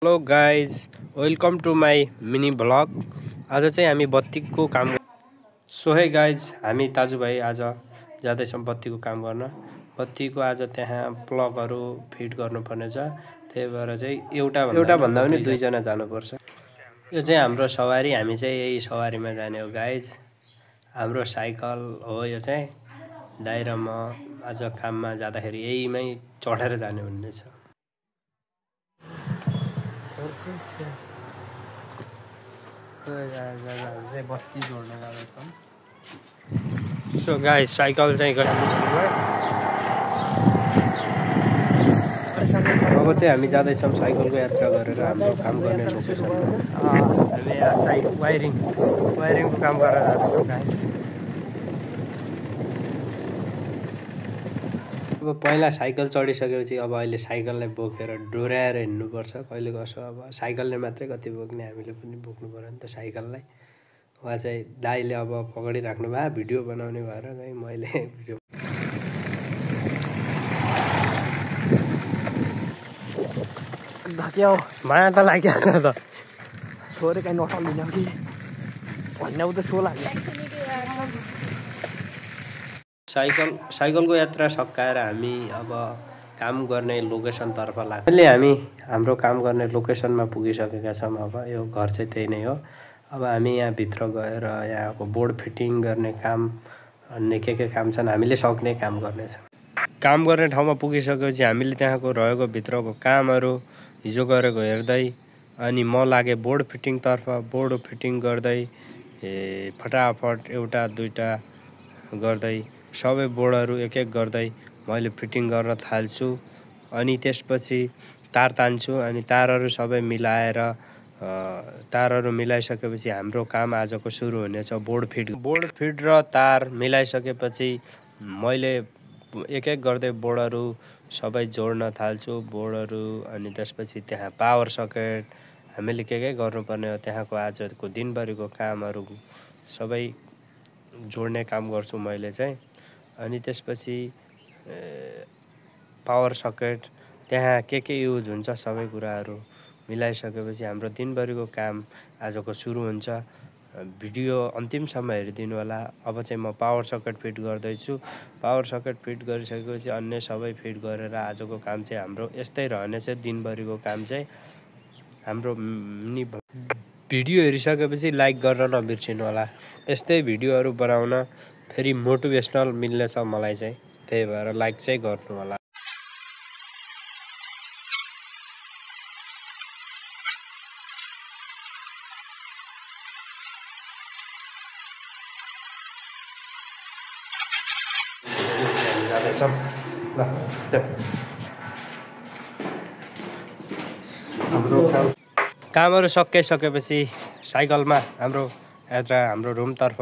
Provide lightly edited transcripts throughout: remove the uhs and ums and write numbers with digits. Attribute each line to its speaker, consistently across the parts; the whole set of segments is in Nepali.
Speaker 1: Hello guys, welcome to my mini vlog. आज चाहिँ हामी बत्तीको काम सो है गाइज, हामी दाजुभाइ आज जाँदैछौँ बत्तीको काम गर्न। बत्तीको आज त्यहाँ प्लगहरू फिट गर्नुपर्ने छ, त्यही भएर चाहिँ एउटा भन्दा पनि दुईजना जानुपर्छ। यो चाहिँ हाम्रो सवारी, हामी चाहिँ यही सवारीमा जाने हो गाइज। हाम्रो साइकल हो यो चाहिँ। दाइ र म आज काममा जाँदाखेरि यहीमै चढेर जाने भन्ने छ। बत्ती जोड्न जाँदैछौँ। सो गाइस, साइकल चाहिँ अब चाहिँ हामी जाँदैछौँ साइकलको यात्रा गरेर हाम्रो काम गर्ने लोकेसनमा। हामी यहाँ चाहिँ वायरिङको काम गरेर जाँदैछौँ गाइस। अब पहिला साइकल चढिसकेपछि अब अहिले साइकललाई बोकेर डोर्याएर हिँड्नुपर्छ। कहिले कसो अब साइकलले मात्रै कति बोक्ने, हामीले पनि बोक्नु पऱ्यो नि त साइकललाई। उहाँ चाहिँ दाइले अब पक्रिराख्नु भयो भिडियो बनाउने भएर चाहिँ मैले भिडियो माया त लाग्यो त
Speaker 2: थोरै काहीँ नटल्लिन कि भन्ने त सो लाग्यो।
Speaker 1: साइकलको यात्रा सकाएर हामी अब काम गर्ने लोकेसनतर्फ लाग्छ। अहिले हामी हाम्रो काम गर्ने लोकेसनमा पुगिसकेका छौँ। अब यो घर चाहिँ त्यही नै हो। अब हामी यहाँ भित्र गएर यहाँको बोर्ड फिटिङ गर्ने काम अन्य के काम छन् हामीले सक्ने काम गर्नेछौँ। काम गर्ने ठाउँमा पुगिसकेपछि हामीले त्यहाँको रहेको भित्रको कामहरू हिजो गरेको हेर्दै अनि म लागे बोर्ड फिटिङतर्फ। बोर्ड फिटिङ गर्दै फटाफट एउटा दुईटा गर्दै सबै बोर्डहरू एक एक गर्दै मैले फिटिङ गर्न थाल्छु। अनि त्यसपछि तार तान्छु अनि तारहरू सबै मिलाएर तारहरू मिलाइसकेपछि हाम्रो काम आजको सुरु हुनेछ। बोर्ड फिट र तार मिलाइसकेपछि मैले एक एक गर्दै बोर्डहरू सबै जोड्न थाल्छु बोर्डहरू। अनि त्यसपछि त्यहाँ पावर सकेट हामीले के गर्नुपर्ने हो त्यहाँको आजको दिनभरिको कामहरू सबै जोड्ने काम गर्छु मैले चाहिँ। अनि त्यसपछि पावर सकेट त्यहाँ के युज हुन्छ सबै कुराहरू मिलाइसकेपछि हाम्रो दिनभरिको काम आजको सुरु हुन्छ। भिडियो अन्तिमसम्म हेरिदिनु होला। अब चाहिँ म पावर सकेट फिट गर्दैछु। पावर सकेट फिट गरिसकेपछि अन्य सबै फिट गरेर आजको काम चाहिँ हाम्रो यस्तै रहनेछ। दिनभरिको काम चाहिँ हाम्रो भिडियो हेरिसकेपछि लाइक गर्न नबिर्सिनु होला। यस्तै भिडियोहरू बनाउन फेरि मोटिभेसनल मिल्नेछ मलाई चाहिँ, त्यही भएर लाइक चाहिँ गर्नु होला। हाम्रो कामहरू सकिसकेपछि साइकलमा हाम्रो यात्रा हाम्रो रुमतर्फ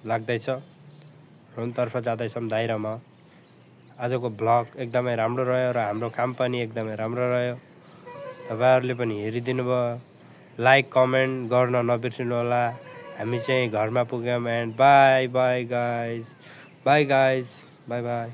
Speaker 1: लाग्दैछ। रुमतर्फ जाँदैछौँ दाइ र म। आजको भ्लग एकदमै राम्रो रह्यो र हाम्रो काम पनि एकदमै राम्रो रह्यो। तपाईँहरूले पनि हेरिदिनु भयो। लाइक कमेन्ट गर्न नबिर्सिनु होला। हामी चाहिँ घरमा पुग्यौँ and by guys, by by.